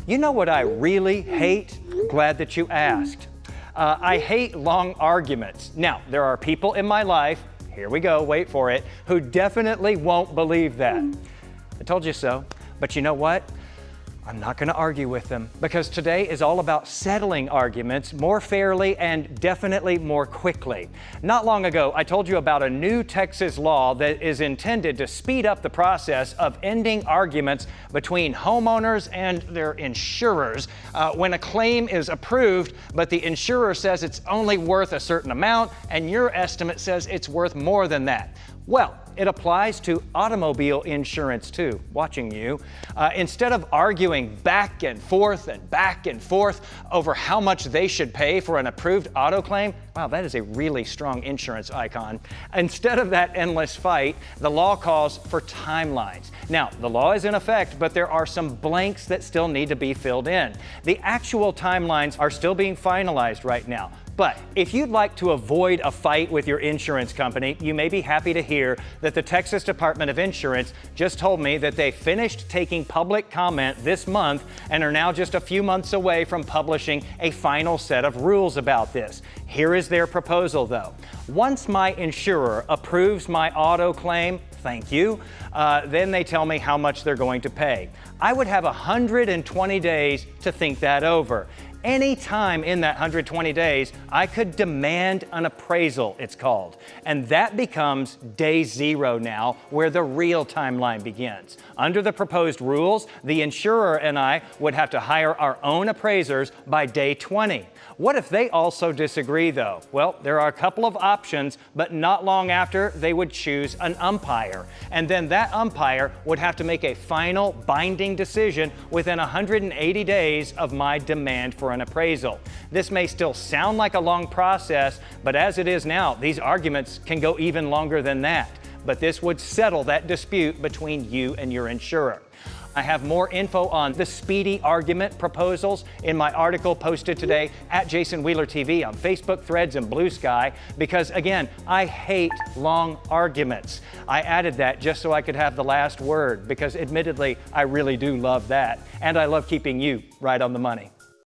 You know what I really hate? Glad that you asked. I hate long arguments. Now, there are people in my life, here we go, wait for it, who definitely won't believe that. I told you so. But you know what? I'm not going to argue with them, because today is all about settling arguments more fairly and definitely more quickly. Not long ago, I told you about a new Texas law that is intended to speed up the process of ending arguments between homeowners and their insurers when a claim is approved, but the insurer says it's only worth a certain amount and your estimate says it's worth more than that. Well, it applies to automobile insurance too, watching you. Instead of arguing back and forth over how much they should pay for an approved auto claim, wow, that is a really strong insurance icon. Instead of that endless fight, the law calls for timelines. Now, the law is in effect, but there are some blanks that still need to be filled in. The actual timelines are still being finalized right now. But if you'd like to avoid a fight with your insurance company, you may be happy to hear that the Texas Department of Insurance just told me that they finished taking public comment this month and are now just a few months away from publishing a final set of rules about this. Here is their proposal, though. Once my insurer approves my auto claim, thank you, then they tell me how much they're going to pay. I would have 120 days to think that over. Any time in that 120 days, I could demand an appraisal, it's called. And that becomes day 0 now, where the real timeline begins. Under the proposed rules, the insurer and I would have to hire our own appraisers by day 20. What if they also disagree, though? Well, there are a couple of options, but not long after, they would choose an umpire. And then that umpire would have to make a final binding decision within 180 days of my demand for an appraisal. This may still sound like a long process, but as it is now, these arguments can go even longer than that. But this would settle that dispute between you and your insurer. I have more info on the speedy argument proposals in my article posted today at Jason Wheeler TV on Facebook, Threads, and Blue Sky, because again, I hate long arguments. I added that just so I could have the last word, because admittedly, I really do love that. And I love keeping you right on the money.